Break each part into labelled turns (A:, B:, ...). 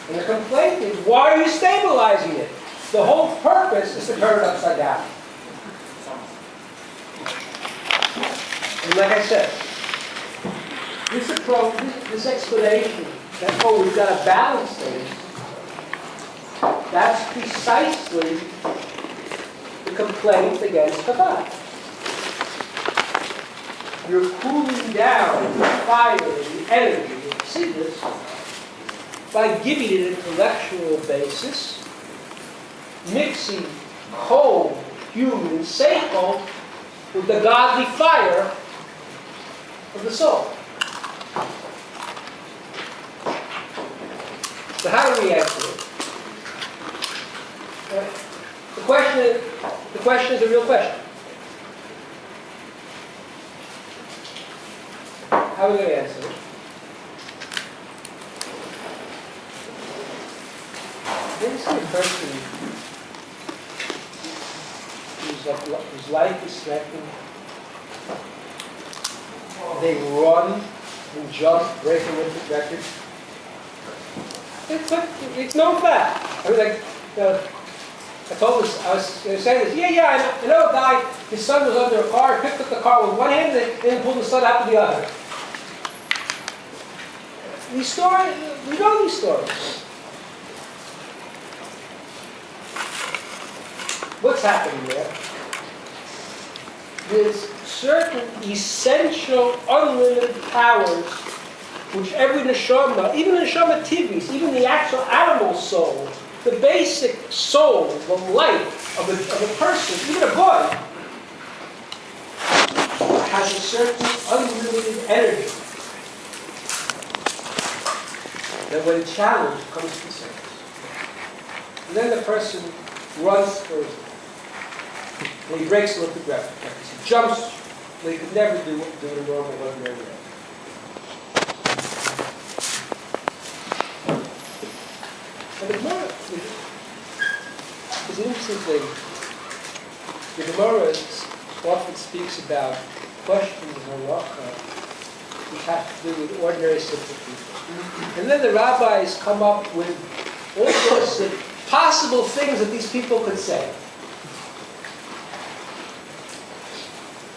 A: And the complaint is, why are you stabilizing it? The whole purpose is to turn it upside down. And like I said, this approach, this explanation, that, oh, we've got to balance things, that's precisely the complaint against Chabad. You're cooling down the fire, the energy, the sickness, by giving it an intellectual basis, mixing cold, human, seichel with the godly fire of the soul. So how do we answer it? The question is a real question. How are we going to answer it? There's a person whose life is threatened. They run and jump, break a Olympic record. It's no fact. I mean, like, I told this, I was saying this, I know a guy, his son was under a car, picked up the car with one hand and then pulled the son out with the other. These stories, we know these stories. What's happening there? There's certain essential, unlimited powers which every neshama, even the neshama tivis, even the actual animal soul, the basic soul, the life of a person, even a boy, has a certain unlimited energy that when challenged comes to surface. And then the person runs further. And he breaks the Olympic record. He jumps, but he could never do a normal ordinary way. And the Gemara is an interesting thing. The Gemara often speaks about questions of halacha which have to do with ordinary simple people. And then the rabbis come up with all sorts of possible things that these people could say.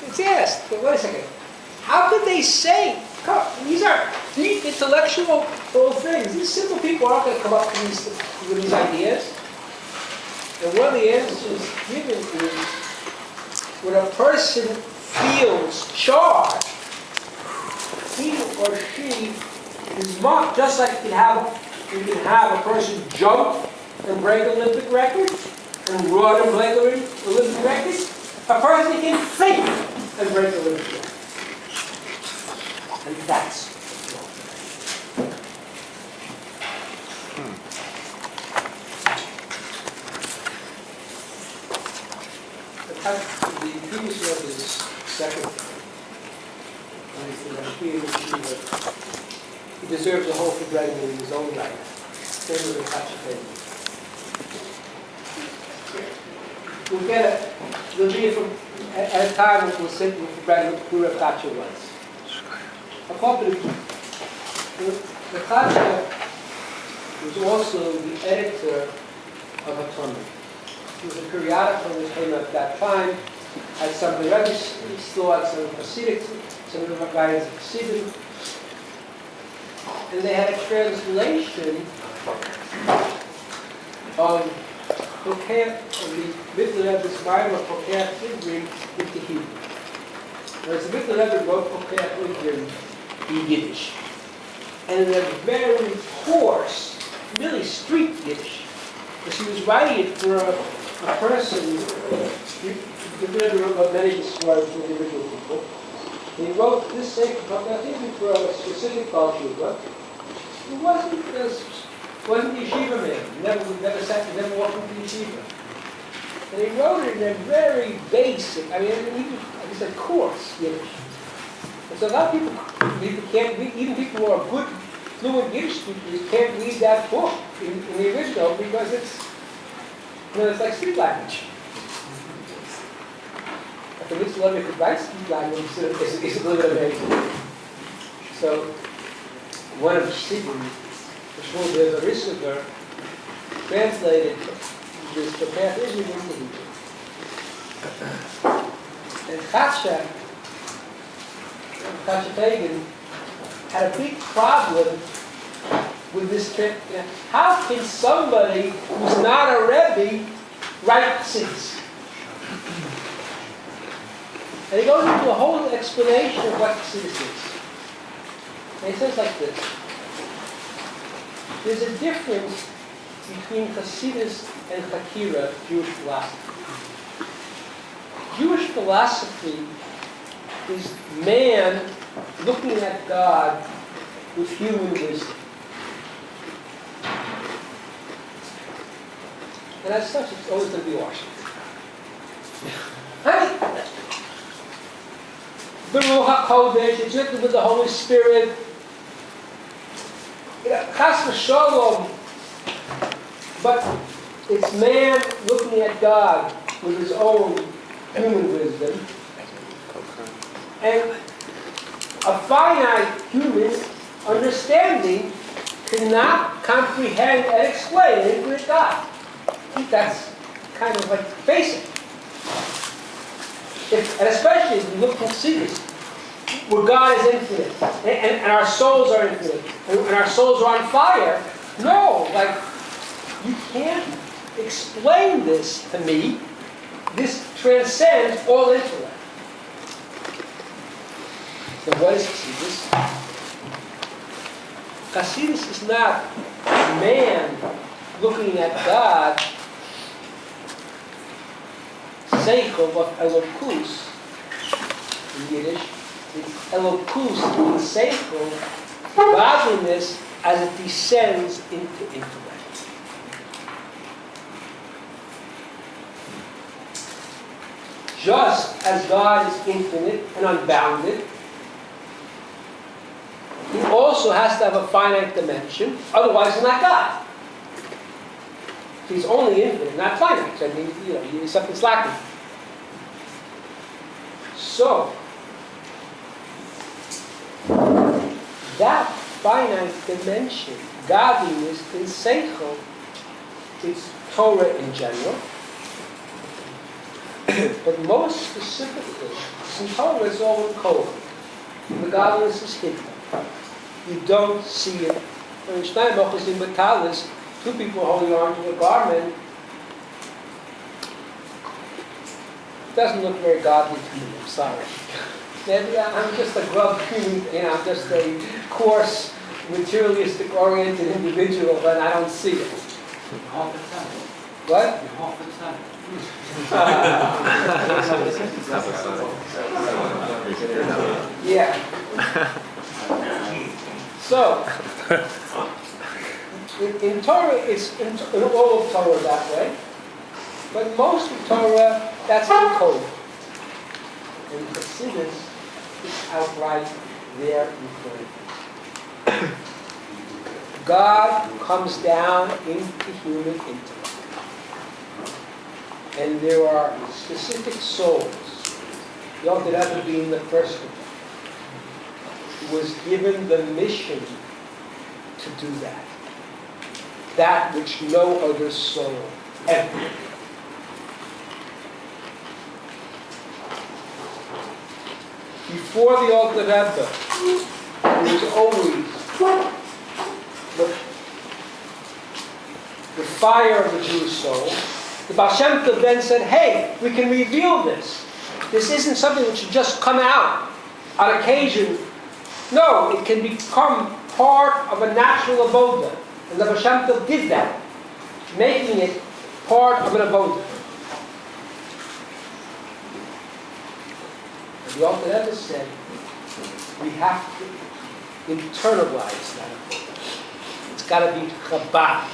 A: It's asked, but wait a second. How could they say, these are deep intellectual things. These simple people aren't going to come up with these ideas. And one of the answers given is, when a person feels charged, he or she is marked, just like you can have a person jump and break Olympic records, and run and break Olympic records. A person can think and break Olympic records. And that's the previous one is second. He deserves a whole forgetting in his own right. Same with the Kachapin. We'll get it. There'll be at a time we'll sit and forget who Rav Kacha was. The Kacha was also the editor of a Talmud. It was a periodical that came up at that time, had some of the Rebbe's thoughts, some Hasidic, some of the guys of Hasidim, and they had a translation of the Mitzvah Rebbe's Bible of Pokeach Ivrim into Hebrew. Whereas the Mitzvah Rebbe wrote Pokeach Ivrim in Yiddish, and in a very coarse, really street Yiddish, because he was writing it for a person. The Rebbe wrote many describes for individual people. He wrote this sacred Pokeach Ivrim for a specific culture. It wasn't yeshiva man. Never walked into yeshiva. And he wrote it in a very basic, he said coarse Yiddish. And so a lot of people can't read, even people who are good, fluent Yiddish speakers can't read that book in the original because it's like street language. But the Mitzvah Rebbe could write street language is a little bit amazing. So one of the Siddim the Shmuel the Risiver, translated this Pokeach Ivrim into Hebrew. And Chatsha Pagan had a big problem with this trip. How can somebody who's not a Rebbe write Chassidus? And he goes into a whole explanation of what Chassidus is. And he says like this. There's a difference between Chassidus and Chakira, Jewish philosophy. Jewish philosophy is man looking at God with human wisdom. And as such, it's always going to be Washington. The Ruach HaKodesh, it's written with the Holy Spirit. Chas v'sholom. But it's man looking at God with his own human wisdom. And a finite human understanding cannot comprehend and explain infinite God. I think that's kind of like basic. And especially if you look and see this, where God is infinite, and our souls are infinite, and our souls are on fire. No, like, you can't explain this to me. This transcends all intellect. So what is Chassidus? Chassidus is not man looking at God, seichel of elokus in Yiddish. It's elokus in seichel, godliness as it descends into intellect. Just as God is infinite and unbounded, he also has to have a finite dimension, otherwise he's not God. He's only infinite, not finite. So I mean, something's lacking. So, that finite dimension, godliness in seichel, it's Torah in general, but most specifically, in Torah it's all in code. The godliness is hidden. You don't see it. When Shnei in Batalis, two people holding on to a garment, it doesn't look very godly to me. I'm sorry. I'm just a grub human, I'm just a coarse, materialistic oriented individual, and I don't see it.
B: Half the time.
A: What?
B: Half the time.
A: Yeah. So, in Torah, it's in all of Torah that way, but most of Torah, that's in code. And Chassidus is outright there in front. God comes down into human intellect. And there are specific souls, the Alter Rebbe being the first one, who was given the mission to do that. That which no other soul ever did. Before the Alter Rebbe, there was always the fire of the Jewish soul. The Baal Shem Tov then said, hey, we can reveal this. This isn't something that should just come out on occasion. No, it can become part of a natural avoda. And the Baal Shem Tov did that, making it part of an avoda. And the Alter Rebbe said, we have to internalize that avoda. It's got to be Chabd.